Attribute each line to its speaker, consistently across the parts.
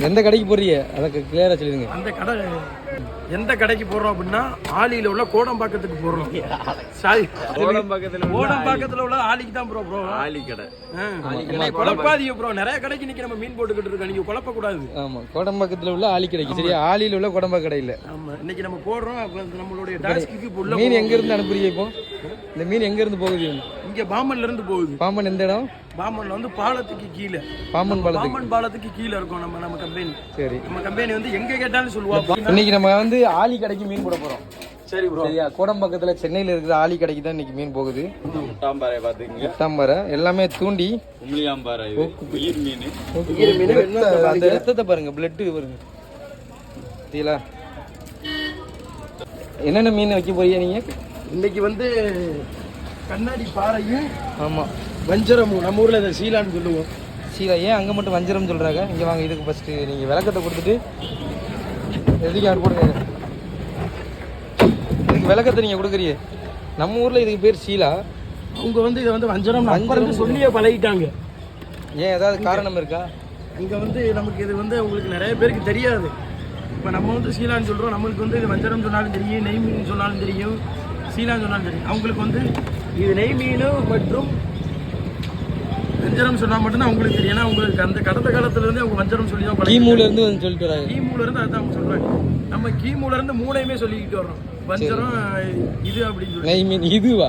Speaker 1: எந்த கடைக்கு போறீங்க அதை கிளியரா சொல்லுங்க.
Speaker 2: அந்த கடை எந்த கடைக்கு போறோம் அப்படின்னா ஆலியில உள்ள கோடம்பாக்கத்துக்கு போறோம். சாரி, கோடம்பாக்கத்துல உள்ள ஆலிக்கு தான் ப்ரோ. ஆலி கடை குழப்பாதீங்க ப்ரோ. நிறைய கடைக்கு இன்னைக்கு நம்ம மீன் போட்டுக்கிட்டு இருக்கோம், நீங்க குழப்ப கூடாது.
Speaker 1: ஆமா, கோடம்பாக்கத்துல உள்ள ஆலி கடைக்கு. சரியா, ஆலியில உள்ள கோடம்பாக்க கடை இல்ல.
Speaker 2: ஆமா, இன்னைக்கு நம்ம போடுறோம். நம்மளுடைய டாஸ்க்கு உள்ள
Speaker 1: மீன் எங்க இருந்து அனுப்புறீங்க இப்போ? இந்த மீன் எங்க இருந்து போகுது?
Speaker 2: இங்க பாம்பன்ல இருந்து போகுது.
Speaker 1: பாம்பன் எந்த இடம்?
Speaker 2: பாம்பன்ல வந்து பாலத்துக்கு கீழே.
Speaker 1: பாம்பன் பாலத்துக்கு
Speaker 2: கீழே இருக்கும் நம்ம கம்பெனி.
Speaker 1: சரி,
Speaker 2: நம்ம கம்பெனி வந்து எங்க கேட்டாலும் சொல்லுவாங்க.
Speaker 1: இன்னைக்கு நம்ம வந்து ஆலி கடைக்கு மீன் போட போறோம்.
Speaker 2: சரி ப்ரோ.
Speaker 1: சரியா, கோடம்பாக்கத்துல சென்னையில இருக்கிற ஆலி கடைக்கு தான் இன்னைக்கு மீன் போகுது. முட்டாம்பாறை பாத்தீங்க, முட்டாம்பாறை எல்லாமே தூண்டி உமிலியாம்பாறை உயிர் மீன். அந்த ரத்தத்தை பாருங்க, பிளட் பாருங்க. சரிங்களா, என்னென்ன மீன் வைக்க போறீங்க நீங்க?
Speaker 2: இன்னைக்கு வந்து கண்ணாடி பாறையும்
Speaker 1: ஆமா
Speaker 2: வஞ்சரமும். நம்ம ஊர்ல இதை சீலான்னு சொல்லுவோம்.
Speaker 1: சீலா ஏன் அங்கே மட்டும் வஞ்சரம் சொல்கிறாங்க? இங்கே வாங்க, இதுக்கு ஃபஸ்ட்டு நீங்கள் விளக்கத்தை கொடுத்துட்டு எதுக்கு போடுங்க. இதுக்கு விளக்கத்தை நீங்கள் கொடுக்குறீங்க. நம்ம ஊரில் இதுக்கு பேர் சீலா,
Speaker 2: அவங்க வந்து இதை வந்து வஞ்சரம் வஞ்சரம் சொல்லியே பழகிட்டாங்க.
Speaker 1: ஏன் ஏதாவது காரணம் இருக்கா?
Speaker 2: இங்கே வந்து நமக்கு இது வந்து உங்களுக்கு நிறைய பேருக்கு தெரியாது. இப்போ நம்ம வந்து சீலான்னு சொல்கிறோம், நம்மளுக்கு வந்து இது வஞ்சரம் சொன்னாலும் தெரியும், நெய் மீன் சொன்னாலும் தெரியும், சீலான்னு சொன்னாலும் தெரியும். அவங்களுக்கு வந்து இது நெய் மீன் மற்றும் வஞ்சரம் சொன்னா மட்டும்தான் அவங்களுக்கு தெரியும். ஏன்னா உங்களுக்கு அந்த கடந்த காலத்துல இருந்து அவங்க வஞ்சரம் சொல்லி தான்
Speaker 1: கீமூல இருந்து வந்து சொல்லிட்டு வராங்க.
Speaker 2: கீமூல இருந்து அதான் அவங்க சொல்றாங்க. நம்ம கீமூல இருந்து மூணையுமே சொல்லிக்கிட்டு வரோம். வஞ்சரம் இது அப்படின்னு சொல்லி.
Speaker 1: நெய் மீன் இதுவா?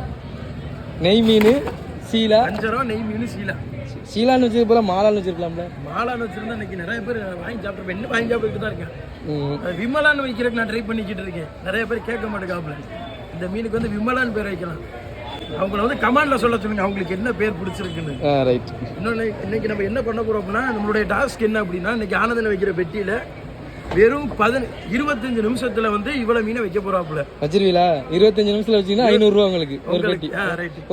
Speaker 1: நெய் மீன், சீலா.
Speaker 2: வஞ்சரம், நெய் மீன், சீலா.
Speaker 1: சீலான்னு வச்சிருக்க போல மாலான்னு வச்சிருக்கலாம்ல.
Speaker 2: மாலான்னு வச்சிருந்தா இன்னைக்கு நிறைய பேர் வாங்கி சாப்பிட்டு என்ன வாங்கி சாப்பிட்டு தான் இருக்கேன். விமலான்னு வைக்கிறதுக்கு நான் ட்ரை பண்ணிக்கிட்டு இருக்கேன். நிறைய பேர் கேட்க மாட்டேங்காப்புல. இந்த மீனுக்கு வந்து விமலான்னு பேர் வைக்கலாம். அவங்கள வந்து கமாண்ட்ல சொல்ல சொல்லுங்க, அவங்களுக்கு என்ன பேர் பிடிச்சிருக்குன்னு. ரைட். இன்னொன்று, இன்னைக்கு நம்ம என்ன பண்ண போறோம் அப்படின்னா, நம்மளுடைய டாஸ்க் என்ன அப்படின்னா, இன்னைக்கு ஆனந்தில் வைக்கிற பெட்டியில வெறும் 25 நிமிஷத்துல வந்து இவ்வளவு மீனை வைக்க போறாப்புல. வச்சிருவீங்களா? 25 நிமிஷத்துல வச்சீங்கன்னா 500 ரூபா உங்களுக்கு ஒரு பெட்டி.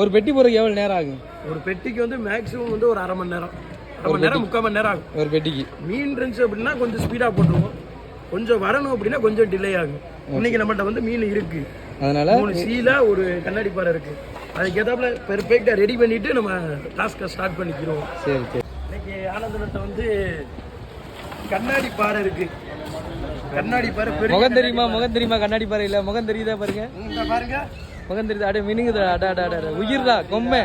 Speaker 2: ஒரு பெட்டி போறதுக்கு எவ்வளவு நேரம் ஆகும்? ஒரு பெட்டிக்கு வந்து மேக்ஸிமம் வந்து ஒரு அரை மணி நேரம், 3/4 மணி நேரம் ஆகும் ஒரு பெட்டிக்கு. மீன் இருந்துச்சு அப்படின்னா கொஞ்சம் ஸ்பீடா போட்டுருவோம், கொஞ்சம் வரணும் அப்படின்னா கொஞ்சம் டிலே ஆகும். இன்னைக்கு நம்மகிட்ட வந்து மீன் இருக்கு, அதனால 3 சீலா, ஒரு கண்ணாடி பாறை இருக்கு. அதுக்கு ஏதாப்புல பெர்ஃபெக்டா ரெடி பண்ணிட்டு நம்ம டாஸ்கை ஸ்டார்ட் பண்ணிக்கிறோம். சரி சரி. இன்னைக்கு ஆனந்தனத்தை வந்து கண்ணாடி பாறை இருக்கு. கண்ணாடி பாறை முகம் தெரியுமா? முகம் தெரியுமா? கண்ணாடி பாறை இல்ல, முகம் தெரியுதா பாருங்க. பாருங்க, முகம் தெரியுதா? அட மினுங்குதா, உயிர்தா, கொம்மை.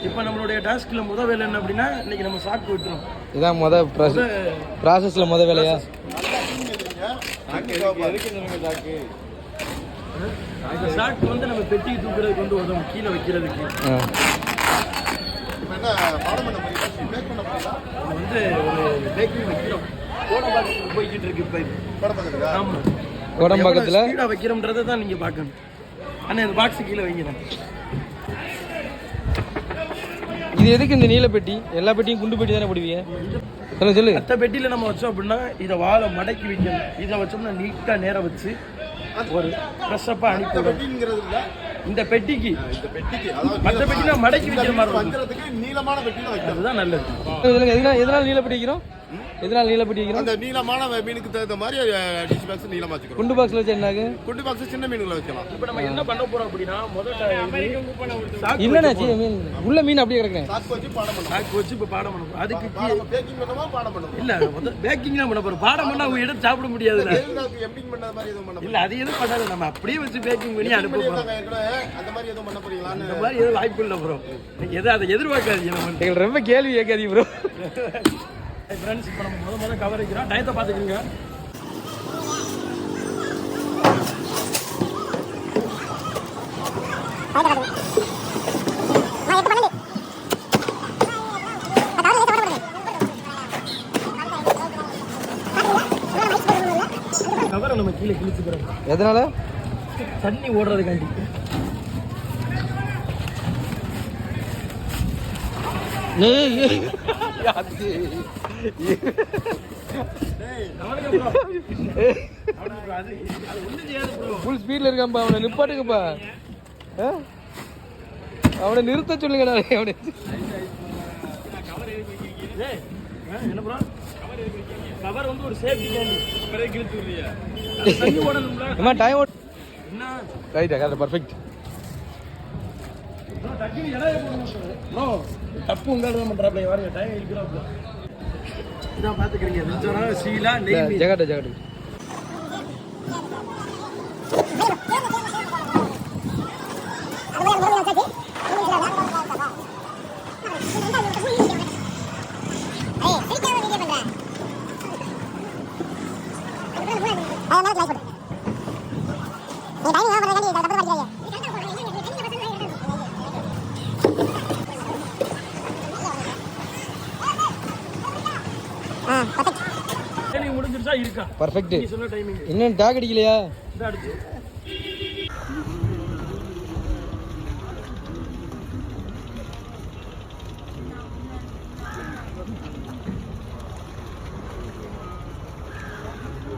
Speaker 2: இப்போ நம்மளுடைய டாஸ்க்ல முதல் வேலை என்ன அப்படின்னா, இன்னைக்கு நம்ம சாக்கு விட்டுறோம். இதான் முதல் ப்ராசஸ்ல முதல் வேலையா? இந்த சாக்கு வந்து நம்ம பெட்டி தூக்குறதுக்கு வந்து உதவும், கீழே வைக்கிறதுக்கு. வந்து ஒரு பேக்கிங் வைக்கிறோம். கோடம்பாக்கத்துக்கு போய்கிட்டு இருக்கு இப்போ. ஆமா, கோடம்பாக்கத்துல ஸ்பீடா வைக்கிறோம்ன்றதை தான் நீங்க பார்க்கணும். ஆனால் இந்த பாக்ஸ் கீழே வைக்கிறேன். இது எதுக்கு இந்த நீல பெட்டி? எல்லா பெட்டியும் குண்டு பெட்டி தானே போடுவீங்க? சொல்லுங்க சொல்லு. மற்ற பெட்டியில நம்ம வச்சோம் அப்படின்னா இதை வாழை மடக்கி வைக்கணும். இதை வச்சோம்னா நீட்டா நேரம் வச்சு ஒரு ஃப்ரெஷ்ஷப்பா அனுப்பி. இந்த பெட்டிக்கு மற்ற பெட்டினா மடக்கி வைக்கிற மாதிரி இருக்கும். நீளமான பெட்டி அதுதான் நல்லது. எதனால நீல பெட்டி வைக்கிறோம்? எதனால நீல பெட்டி வைக்கிறோம்? அந்த நீளமான மீனுக்கு தகுந்த மாதிரி டிஷ் பாக்ஸ் நீளமா வச்சுக்கிறோம். குண்டு பாக்ஸ்ல வச்சா என்ன ஆகும்? குண்டு பாக்ஸ் சின்ன மீன்களை வைக்கலாம். இப்போ நம்ம என்ன பண்ண போறோம் அப்படின்னா, முதல்ல இல்லனா மீன் உள்ள மீன் அப்படியே கிடக்குறேன். சாக்கு வச்சு பாடம் பண்ணணும். சாக்கு வச்சு இப்போ பாடம் பண்ணணும். அதுக்கு பேக்கிங் பண்ணவா பாடம் பண்ணணும்? இல்ல, முதல்ல பேக்கிங் தான் பண்ண போறோம். பாடம் பண்ணா அவங்க எடுத்து சாப்பிட முடியாது. எம்பிங் பண்ண மாதிரி எதுவும் பண்ண இல்ல, அது எதுவும் பண்ணாது. நம்ம அப்படியே வச்சு பேக்கிங் பண்ணி அனுப்ப போறோம். அந்த மாதிரி எதுவும் பண்ண போறீங்களா? அந்த மாதிரி எதுவும் வாய்ப்பு இல்லை ப்ரோ. எதை அதை எதிர்பார்க்காதீங்க. நம்ம ரொம்ப கேள்வி கேட்காதீங்க ப்ரோ. ஃப்ரெண்ட்ஸ், இப்போ நம்ம முதல்ல கவர் வைக்கிறோம். டயத்தை பார்த்துக்குங்க. கவரை நம்ம கீழே கிழிச்சுக்கிறோம். எதனால? தண்ணி ஓடுறதுக்காண்டி. ஃபுல் ஸ்பீட்ல இருக்கான்பா, அவனை நிப்பாட்டுங்கப்பா. அவனை நிறுத்த சொல்லுங்கடா. அவனை என்ன ப்ரோ, கவர் வந்து ஒரு சேஃப்டி கேண்டி பரே கிழிச்சு விடுறியா? தண்ணி ஓடணும்ல. அம்மா டைம் ஓட் என்ன? Right, correct, perfect. ப்ரோ டக்கினி எடை போடுங்க ப்ரோ. தப்பு உங்களால தான் பண்றாப்ல. வாங்க, டைம் இழுக்குறாப்ல. இதான் பார்த்துக்கிறீங்க வெஞ்சோரா சீலா நெய் மீன்
Speaker 1: ஜகட்டு ஜகட்டு
Speaker 2: முடிஞ்சிருச்சா இருக்கா
Speaker 1: பர்ஃபெக்ட்.
Speaker 2: நீ சொன்ன டைமிங்
Speaker 1: இன்னும் டாக் அடிக்கலையா?
Speaker 2: இதான் அடிச்சு